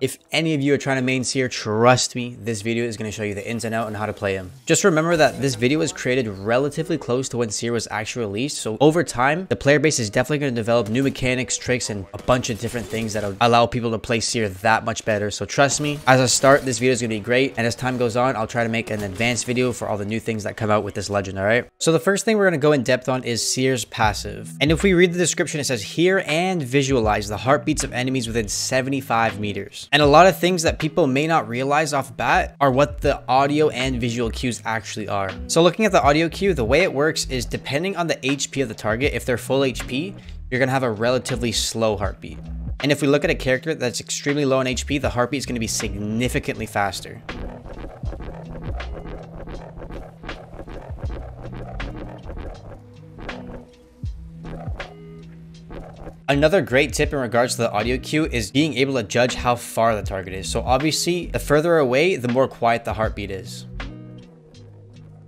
If any of you are trying to main Seer, trust me, this video is going to show you the ins and outs on how to play him. Just remember that this video was created relatively close to when Seer was actually released, so over time, the player base is definitely going to develop new mechanics, tricks, and a bunch of different things that will allow people to play Seer that much better. So trust me, as a start, this video is going to be great, and as time goes on, I'll try to make an advanced video for all the new things that come out with this legend, alright? So the first thing we're going to go in depth on is Seer's passive. And if we read the description, it says, hear and visualize the heartbeats of enemies within 75 meters. And a lot of things that people may not realize off bat are what the audio and visual cues actually are. So looking at the audio cue, the way it works is depending on the HP of the target, if they're full HP, you're gonna have a relatively slow heartbeat. And if we look at a character that's extremely low on HP, the heartbeat is gonna be significantly faster. Another great tip in regards to the audio cue is being able to judge how far the target is. So obviously, the further away, the more quiet the heartbeat is.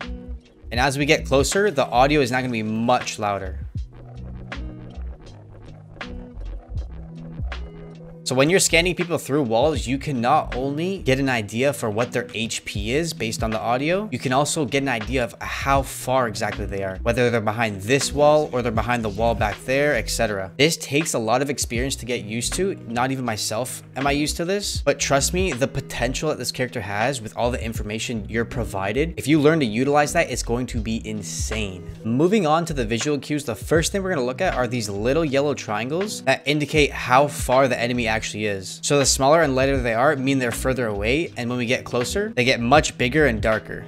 And as we get closer, the audio is not going to be much louder. So when you're scanning people through walls, you can not only get an idea for what their HP is based on the audio, you can also get an idea of how far exactly they are, whether they're behind this wall or they're behind the wall back there, etc. This takes a lot of experience to get used to. Not even myself am I used to this, but trust me, the potential that this character has with all the information you're provided, if you learn to utilize that, it's going to be insane. Moving on to the visual cues, the first thing we're going to look at are these little yellow triangles that indicate how far the enemy actually is. So the smaller and lighter they are mean they're further away, and when we get closer, they get much bigger and darker.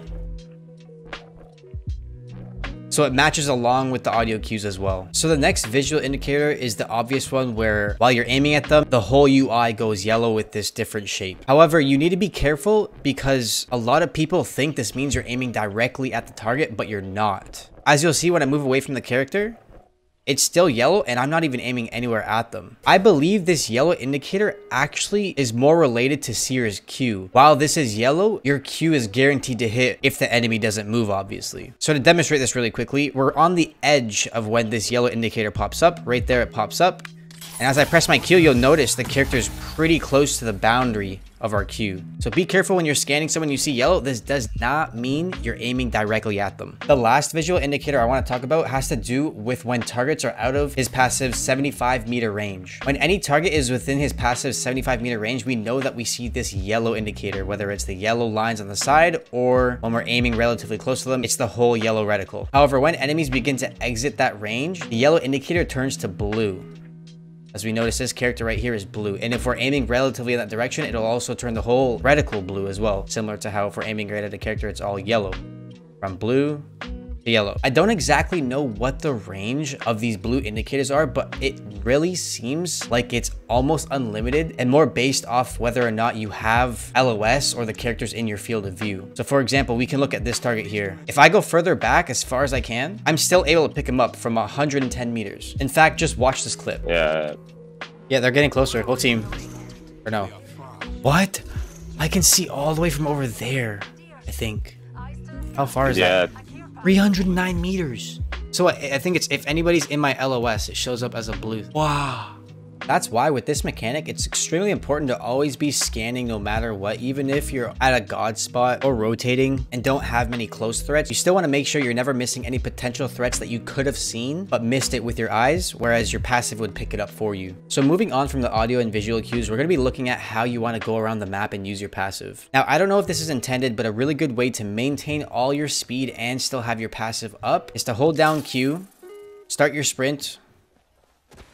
So it matches along with the audio cues as well. So the next visual indicator is the obvious one where while you're aiming at them, the whole UI goes yellow with this different shape. However, you need to be careful because a lot of people think this means you're aiming directly at the target, but you're not. As you'll see when I move away from the character, it's still yellow and I'm not even aiming anywhere at them. I believe this yellow indicator actually is more related to Seer's Q. While this is yellow, your Q is guaranteed to hit if the enemy doesn't move, obviously. So to demonstrate this really quickly, we're on the edge of when this yellow indicator pops up. Right there, it pops up. And as I press my Q, you'll notice the character is pretty close to the boundary of our Q. So be careful when you're scanning someone you see yellow. This does not mean you're aiming directly at them. The last visual indicator I want to talk about has to do with when targets are out of his passive 75-meter range. When any target is within his passive 75-meter range, we know that we see this yellow indicator, whether it's the yellow lines on the side or when we're aiming relatively close to them, it's the whole yellow reticle. However, when enemies begin to exit that range, the yellow indicator turns to blue. As we notice, this character right here is blue. And if we're aiming relatively in that direction, it'll also turn the whole reticle blue as well. Similar to how if we're aiming right at a character, it's all yellow. From blue to yellow. I don't exactly know what the range of these blue indicators are, but it really seems like it's almost unlimited and more based off whether or not you have LOS or the characters in your field of view. So for example, we can look at this target here. If I go further back as far as I can, I'm still able to pick him up from 110 meters. In fact, just watch this clip. Yeah, they're getting closer. Whole team. Or no. What? I can see all the way from over there, I think. How far is that? 309 meters. So I think it's if anybody's in my LOS, it shows up as a blue. Wow. That's why with this mechanic, it's extremely important to always be scanning no matter what. Even if you're at a god spot or rotating and don't have many close threats, you still want to make sure you're never missing any potential threats that you could have seen but missed it with your eyes, whereas your passive would pick it up for you. So moving on from the audio and visual cues, we're going to be looking at how you want to go around the map and use your passive. Now, I don't know if this is intended, but a really good way to maintain all your speed and still have your passive up is to hold down Q, start your sprint,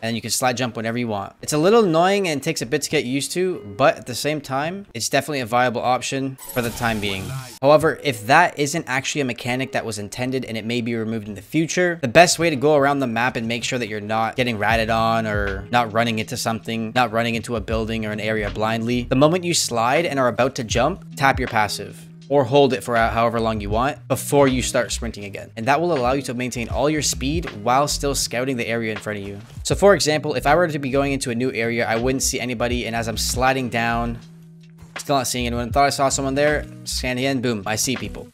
and you can slide jump whenever you want. It's a little annoying and takes a bit to get used to, but at the same time, it's definitely a viable option for the time being. However, if that isn't actually a mechanic that was intended and it may be removed in the future, the best way to go around the map and make sure that you're not getting ratted on or not running into something, not running into a building or an area blindly, the moment you slide and are about to jump, tap your passive. Or hold it for however long you want before you start sprinting again. And that will allow you to maintain all your speed while still scouting the area in front of you. So for example, if I were to be going into a new area, I wouldn't see anybody, and as I'm sliding down, still not seeing anyone. Thought I saw someone there, scan again, boom, I see people.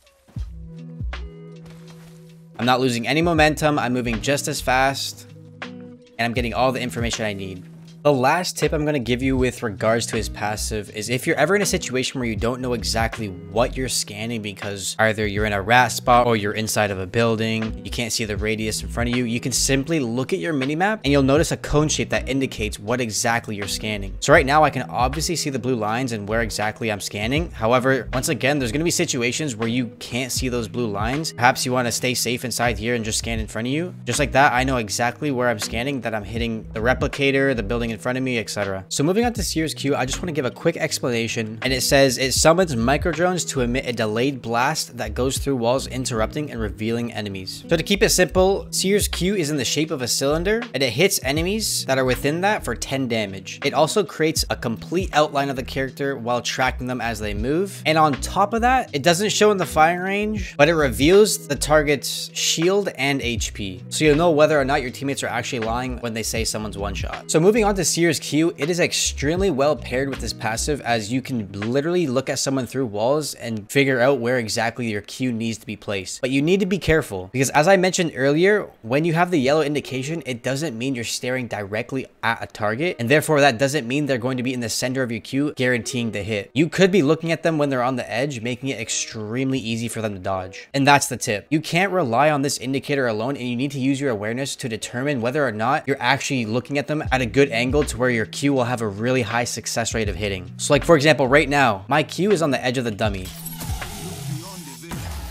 I'm not losing any momentum, I'm moving just as fast, and I'm getting all the information I need. The last tip I'm going to give you with regards to his passive is if you're ever in a situation where you don't know exactly what you're scanning because either you're in a rat spot or you're inside of a building, you can't see the radius in front of you, you can simply look at your minimap and you'll notice a cone shape that indicates what exactly you're scanning. So right now I can obviously see the blue lines and where exactly I'm scanning. However, once again, there's going to be situations where you can't see those blue lines. Perhaps you want to stay safe inside here and just scan in front of you. Just like that, I know exactly where I'm scanning, that I'm hitting the replicator, the building in front of me, etc. So moving on to SEER'S Q, I just want to give a quick explanation, and it says it summons micro drones to emit a delayed blast that goes through walls, interrupting and revealing enemies. So to keep it simple, SEER'S Q is in the shape of a cylinder and it hits enemies that are within that for 10 damage. It also creates a complete outline of the character while tracking them as they move. And on top of that, it doesn't show in the firing range, but it reveals the target's shield and HP. So you'll know whether or not your teammates are actually lying when they say someone's one shot. So moving on to SEER'S Q, it is extremely well paired with this passive, as you can literally look at someone through walls and figure out where exactly your Q needs to be placed. But you need to be careful because, as I mentioned earlier, when you have the yellow indication, it doesn't mean you're staring directly at a target, and therefore that doesn't mean they're going to be in the center of your Q guaranteeing the hit. You could be looking at them when they're on the edge, making it extremely easy for them to dodge. And that's the tip. You can't rely on this indicator alone, and you need to use your awareness to determine whether or not you're actually looking at them at a good angle to where your Q will have a really high success rate of hitting. So like for example, right now, my Q is on the edge of the dummy,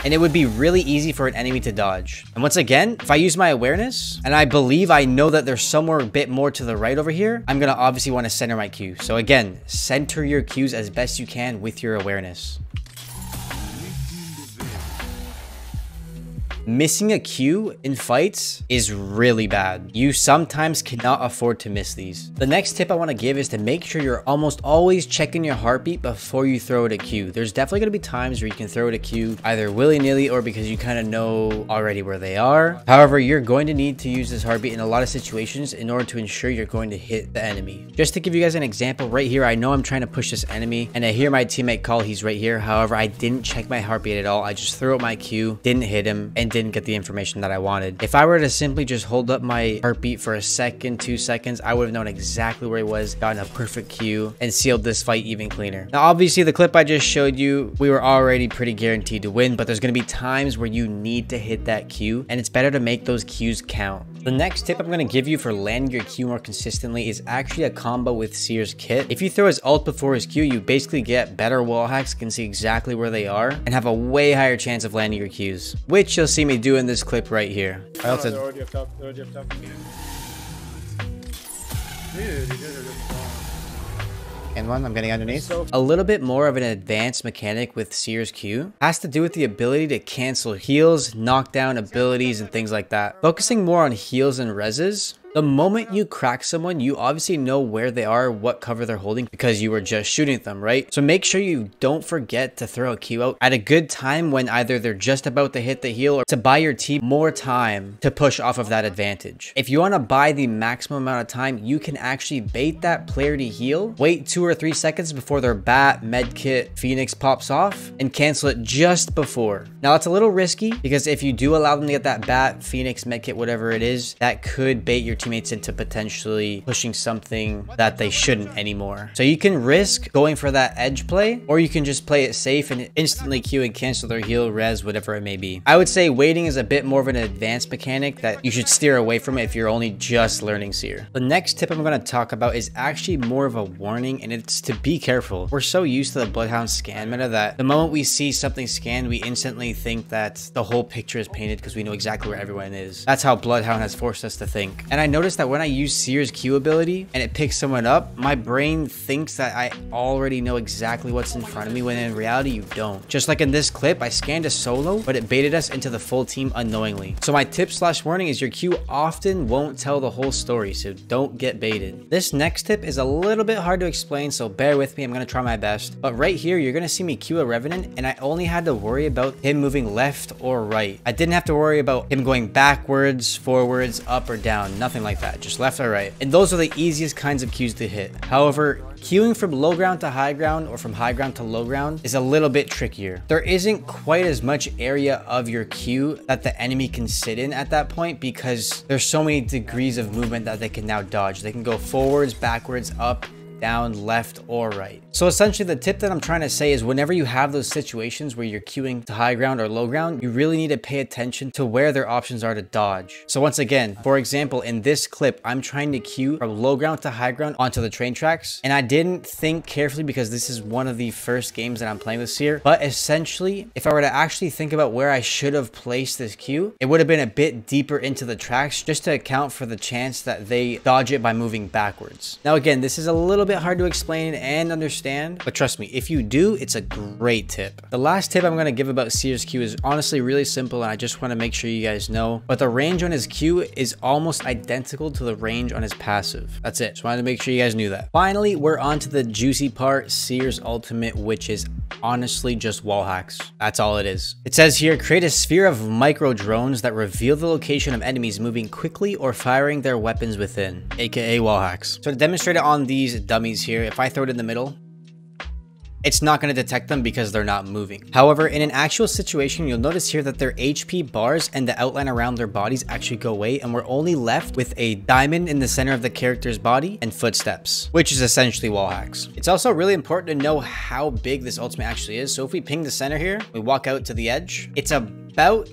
and it would be really easy for an enemy to dodge. And once again, if I use my awareness and I believe I know that there's somewhere a bit more to the right over here, I'm gonna obviously want to center my Q. So again, center your Qs as best you can with your awareness. Missing a Q in fights is really bad. You sometimes cannot afford to miss these. The next tip I want to give is to make sure you're almost always checking your heartbeat before you throw it a Q. There's definitely going to be times where you can throw it a Q either willy-nilly or because you kind of know already where they are. However, you're going to need to use this heartbeat in a lot of situations in order to ensure you're going to hit the enemy. Just to give you guys an example, right here, I know I'm trying to push this enemy and I hear my teammate call he's right here. However, I didn't check my heartbeat at all. I just threw out my Q, didn't hit him, and didn't get the information that I wanted. If I were to simply just hold up my heartbeat for a second, 2 seconds, I would have known exactly where he was, gotten a perfect Q, and sealed this fight even cleaner. Now, obviously, the clip I just showed you, we were already pretty guaranteed to win, but there's going to be times where you need to hit that Q, and it's better to make those Qs count. The next tip I'm going to give you for landing your Q more consistently is actually a combo with SEER'S kit. If you throw his ult before his Q, you basically get better wall hacks, can see exactly where they are, and have a way higher chance of landing your Qs, which you'll see me do in this clip right here. I also They're already up top. They're already up top. Dude, you guys are just and one, I'm getting underneath. A little bit more of an advanced mechanic with SEER'S Q has to do with the ability to cancel heals, knockdown abilities, and things like that. Focusing more on heals and rezzes, the moment you crack someone, you obviously know where they are, what cover they're holding, because you were just shooting at them, right? So make sure you don't forget to throw a Q out at a good time when either they're just about to hit the heal or to buy your team more time to push off of that advantage. If you want to buy the maximum amount of time, you can actually bait that player to heal, wait 2 or 3 seconds before their bat, medkit, Phoenix pops off, and cancel it just before. Now, it's a little risky because if you do allow them to get that bat, Phoenix, medkit, whatever it is, that could bait your teammates into potentially pushing something that they shouldn't anymore. So you can risk going for that edge play, or you can just play it safe and instantly Q and cancel their heal, res, whatever it may be. I would say waiting is a bit more of an advanced mechanic that you should steer away from if you're only just learning Seer. The next tip I'm going to talk about is actually more of a warning, and it's to be careful. We're so used to the Bloodhound scan meta that the moment we see something scanned, we instantly think that the whole picture is painted because we know exactly where everyone is. That's how Bloodhound has forced us to think. And I noticed that when I use SEER'S Q ability and it picks someone up, my brain thinks that I already know exactly what's in front of me, when in reality you don't. Just like in this clip, I scanned a solo, but it baited us into the full team unknowingly. So my tip / warning is your Q often won't tell the whole story, so don't get baited. This next tip is a little bit hard to explain, so bear with me, I'm gonna try my best. But right here, you're gonna see me Q a Revenant, and I only had to worry about him moving left or right. I didn't have to worry about him going backwards, forwards, up or down, nothing anything like that, just left or right. And those are the easiest kinds of cues to hit. However, queuing from low ground to high ground or from high ground to low ground is a little bit trickier. There isn't quite as much area of your queue that the enemy can sit in at that point because there's so many degrees of movement that they can now dodge. They can go forwards, backwards, up, down, left, or right. So essentially the tip that I'm trying to say is whenever you have those situations where you're queuing to high ground or low ground, you really need to pay attention to where their options are to dodge. So once again, for example, in this clip, I'm trying to queue from low ground to high ground onto the train tracks. And I didn't think carefully because this is one of the first games that I'm playing with SEER. But essentially, if I were to actually think about where I should have placed this queue, it would have been a bit deeper into the tracks just to account for the chance that they dodge it by moving backwards. Now again, this is a little bit hard to explain and understand, but trust me, if you do, it's a great tip. The last tip I'm going to give about SEER'S Q is honestly really simple, and I just want to make sure you guys know, but the range on his Q is almost identical to the range on his passive. That's it. Just wanted to make sure you guys knew that. Finally, we're on to the juicy part, SEER'S ultimate, which is honestly just wall hacks. That's all it is. It says here, create a sphere of micro drones that reveal the location of enemies moving quickly or firing their weapons within, aka wall hacks. So to demonstrate it on these dummies here, if I throw it in the middle, it's not going to detect them because they're not moving. However, in an actual situation, you'll notice here that their HP bars and the outline around their bodies actually go away, and we're only left with a diamond in the center of the character's body and footsteps, which is essentially wall hacks. It's also really important to know how big this ultimate actually is. So if we ping the center here, we walk out to the edge, it's about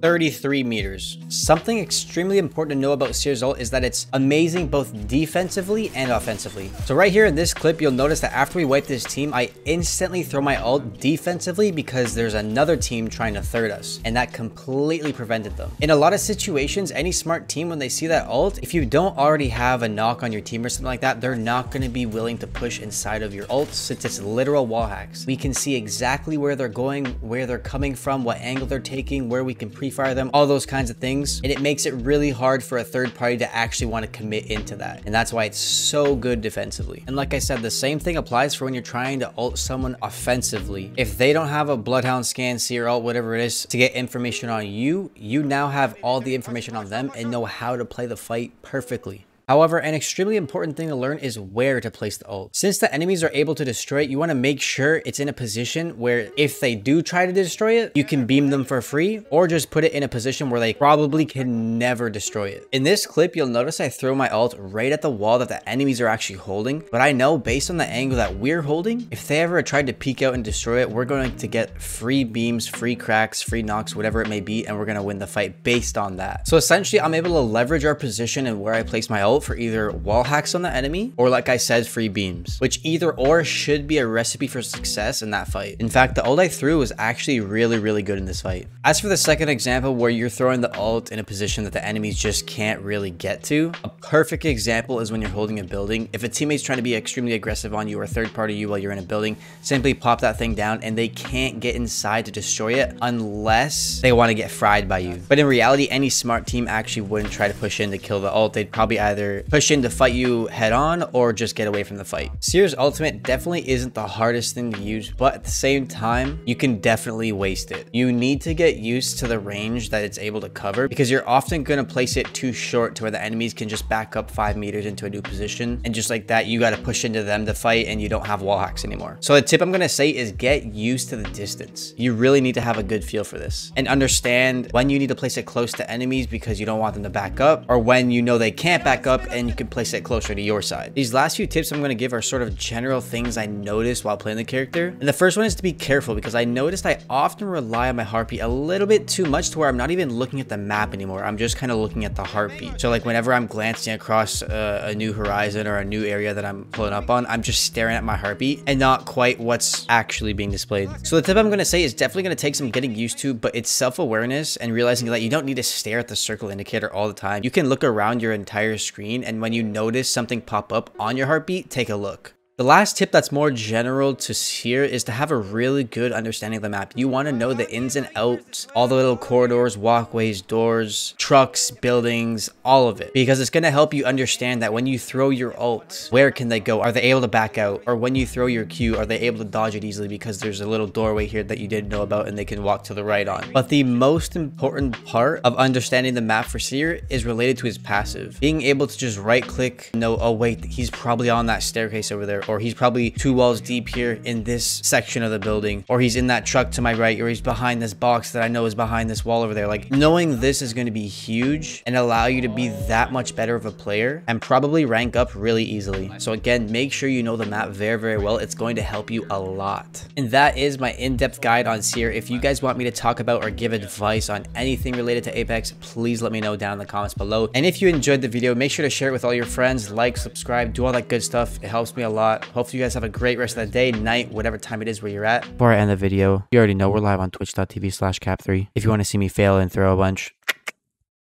33 meters. Something extremely important to know about SEER'S ult is that it's amazing both defensively and offensively. So right here in this clip, you'll notice that after we wipe this team, I instantly throw my ult defensively because there's another team trying to third us, and that completely prevented them. In a lot of situations, any smart team, when they see that ult, if you don't already have a knock on your team or something like that, they're not going to be willing to push inside of your ult since it's literal wall hacks. We can see exactly where they're going, where they're coming from, what angle they're taking, where we can pre-fire them, all those kinds of things, and it makes it really hard for a third party to actually want to commit into that, and that's why it's so good defensively. And like I said, the same thing applies for when you're trying to ult someone offensively. If they don't have a bloodhound scan, SEER ult, whatever it is, to get information on you, you now have all the information on them and know how to play the fight perfectly. However, an extremely important thing to learn is where to place the ult. Since the enemies are able to destroy it, you want to make sure it's in a position where if they do try to destroy it, you can beam them for free, or just put it in a position where they probably can never destroy it. In this clip, you'll notice I throw my ult right at the wall that the enemies are actually holding, but I know based on the angle that we're holding, if they ever tried to peek out and destroy it, we're going to get free beams, free cracks, free knocks, whatever it may be, and we're going to win the fight based on that. So essentially, I'm able to leverage our position and where I place my ult for either wall hacks on the enemy or, like I said, free beams, which either or should be a recipe for success in that fight. In fact, the ult I threw was actually really good in this fight. As for the second example where you're throwing the ult in a position that the enemies just can't really get to, a perfect example is when you're holding a building. If a teammate's trying to be extremely aggressive on you or third party you while you're in a building, simply pop that thing down and they can't get inside to destroy it unless they want to get fried by you. But in reality, any smart team actually wouldn't try to push in to kill the ult. They'd probably either push in to fight you head on or just get away from the fight. SEER'S ultimate definitely isn't the hardest thing to use, but at the same time, you can definitely waste it. You need to get used to the range that it's able to cover because you're often going to place it too short to where the enemies can just back up 5 meters into a new position, and just like that, you got to push into them to fight and you don't have wall hacks anymore. So the tip I'm going to say is get used to the distance. You really need to have a good feel for this and understand when you need to place it close to enemies because you don't want them to back up, or when you know they can't back up and you can place it closer to your side. These last few tips I'm going to give are sort of general things I noticed while playing the character. And the first one is to be careful because I noticed I often rely on my heartbeat a little bit too much to where I'm not even looking at the map anymore. I'm just kind of looking at the heartbeat. So like whenever I'm glancing across a new horizon or a new area that I'm pulling up on, I'm just staring at my heartbeat and not quite what's actually being displayed. So the tip I'm going to say is definitely going to take some getting used to, but it's self-awareness and realizing that you don't need to stare at the circle indicator all the time. You can look around your entire screen, and when you notice something pop up on your heartbeat, take a look. The last tip that's more general to SEER is to have a really good understanding of the map. You want to know the ins and outs, all the little corridors, walkways, doors, trucks, buildings, all of it. Because it's going to help you understand that when you throw your ult, where can they go? Are they able to back out? Or when you throw your Q, are they able to dodge it easily because there's a little doorway here that you didn't know about and they can walk to the right on? But the most important part of understanding the map for SEER is related to his passive. Being able to just right click, know, oh wait, he's probably on that staircase over there, or he's probably 2 walls deep here in this section of the building, or he's in that truck to my right, or he's behind this box that I know is behind this wall over there. Like, knowing this is going to be huge and allow you to be that much better of a player and probably rank up really easily. So again, make sure you know the map very, very well. It's going to help you a lot. And that is my in-depth guide on SEER. If you guys want me to talk about or give advice on anything related to Apex, please let me know down in the comments below. And if you enjoyed the video, make sure to share it with all your friends, like, subscribe, do all that good stuff. It helps me a lot. Hopefully you guys have a great rest of the day, night, whatever time it is where you're at. Before I end the video, you already know we're live on twitch.tv/cap3. If you want to see me fail and throw a bunch,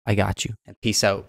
I got you. And peace out.